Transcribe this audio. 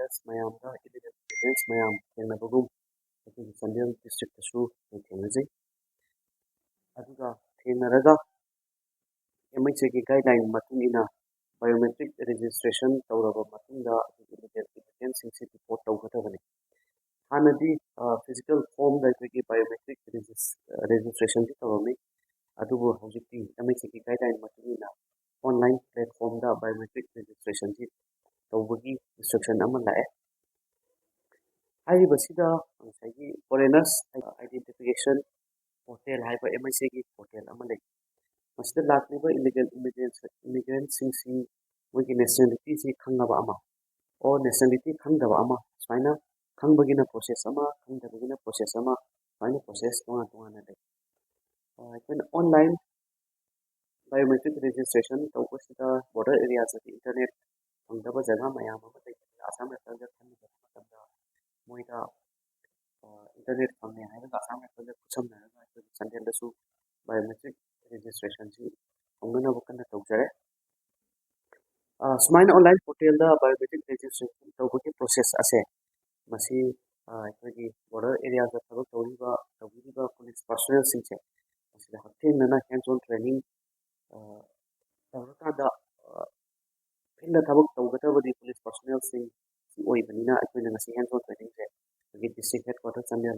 viewers mayamda ELITETV mayam thengnabagum ꯑꯩꯈꯣꯏꯒꯤ ꯆꯥꯟꯗꯦꯜ ꯗꯤꯁꯇ꯭ꯔꯤꯛꯇꯁꯨ ꯊꯦꯡꯅꯖꯩ ꯑꯗꯨꯒ ꯊꯦꯡꯅꯔꯒ MHAꯒꯤ ꯒꯥꯏꯗꯂꯥꯏꯟ ꯃꯇꯨꯡ ꯏꯟꯅ ꯕꯥꯏꯑꯣꯃꯦꯇ꯭ꯔꯤꯛ ꯔꯦꯖꯤꯁꯇ꯭ꯔꯦꯁꯟ ꯇꯧꯔꯕ ꯃꯇꯨꯡꯗ ꯏꯂꯤꯇꯦꯟꯁꯤꯡꯁꯤ ꯔꯤꯄꯣꯔꯠ ꯇꯧꯒꯗꯕꯅꯤ ꯍꯥꯟꯅꯗꯤ ꯐꯤꯖꯤꯀꯦꯜ ꯐꯣꯔꯝꯗ ꯑꯩꯈꯣꯏꯒꯤ ꯕꯥꯏꯑꯣꯃꯦꯇ꯭रिꯛ ꯔꯦꯖꯤꯁꯇ꯭ꯔꯦꯁꯟꯁꯤ ꯇꯧꯔꯝꯃꯤ ꯑꯗꯨꯕꯨ ꯍꯧꯖꯤꯛꯇꯤ MHAꯒꯤ ꯒꯥꯏꯗꯂꯥꯏꯟ ꯃꯇꯨꯡ ꯏꯟꯅ ꯑꯣꯟꯂꯥꯏꯟ ꯄ꯭ꯂꯦꯠꯐꯣꯔꯝꯗ ꯕꯥꯏꯑꯣꯃꯦꯇ꯭रिꯛ ꯔꯦꯖꯤꯁꯇ꯭ꯔꯦꯁꯟꯁꯤ ꯇꯧꯕꯒꯤ ꯏꯟꯁꯇ꯭ꯔꯛꯁꯟ ꯑꯃ ꯂꯥꯛꯑꯦ ꯍꯥꯏꯔꯤꯕꯁꯤꯗ ꯉꯁꯥꯏꯒꯤ ꯐꯣꯔꯦꯅꯔꯁ ꯑꯥꯏꯗꯦꯟꯇꯤꯐꯤꯀꯦꯁꯟ ꯄꯣꯔꯇꯦꯜ ꯍꯥꯏꯕ MHAꯒꯤ ꯄꯣꯔꯇꯦꯜ ꯑꯃ ꯂꯩ ꯃꯁꯤꯗ ꯂꯥꯛꯂꯤꯕ ꯏꯂꯤꯒꯦꯜ ꯏꯃꯤꯒ꯭ꯔꯦꯟꯠꯁꯤꯡꯁꯤ ꯃꯣꯏꯒꯤ ꯅꯦꯁꯅꯦꯂꯤꯇꯤꯁꯤ ꯈꯪꯅꯕ ꯑꯃ ꯑꯣꯔ ꯅꯦꯁꯅꯦꯂꯤꯇꯤ ꯈꯪꯗꯕ ꯑꯃ ꯁꯨꯃꯥꯏꯅ ꯈꯪꯕꯒꯤꯅ ꯄ꯭ꯔꯣꯁꯦꯁ ꯑꯃ ꯈꯪꯗꯕꯒꯤꯅ ꯄ꯭ꯔꯣꯁꯦꯁ ꯑꯃ ꯁꯨꯃꯥꯏꯅ ꯄ꯭ꯔꯣꯁꯦꯁ ꯇꯣꯉꯥꯟ ꯇꯣꯉꯥꯟꯅ ꯂꯩ ꯑꯩꯈꯣꯏꯅ ꯑꯣꯟꯂꯥꯏꯟ ꯕꯥꯏꯑꯣꯃꯦꯇ꯭रिꯛ ꯔꯦꯖꯤꯁꯇ꯭ꯔꯦꯁꯟ ꯇꯧꯕꯁꯤꯗ ꯕꯣꯔꯗꯔ ꯑꯦꯔꯤꯌꯥꯁꯤꯗ ꯏꯟꯇꯔꯅꯦꯠ ꯐꯪꯗꯕ ꯖꯒꯥ ꯃꯌꯥꯝ ꯑꯃ ꯂꯩ ꯑꯁꯥꯝ ꯔꯥꯏꯐꯜꯗ ꯈꯟꯕ ꯃꯇꯝꯗ ꯃꯣꯏꯗ इंटरनेट फंगने हाइरगा आसाम राइफल खुसमनरगा अखोई चंदेलदसु बायोमेट्रिक रजिस्ट्रेशनसि फंगनबो कन्ना तौजरे सुमाइन ऑनलाइन पोर्टल दा बायोमेट्रिक रजिस्ट्रेशन तौबगी प्रोसेस असे मसी अखोई बॉर्डर एरिया दा थबक तौरिबा पुलिस पर्सनल सिंचे मसीदा हथेनना हैंड्स ऑन ट्रेनिंग तौरकादा फिल्ड थबक तौगदबदी पुलिस पर्सनल सिंग ओइबनिना अखोइना ngasi hands on training से डिस्ट्रिक्ट हेडक्वार्टर चंदेल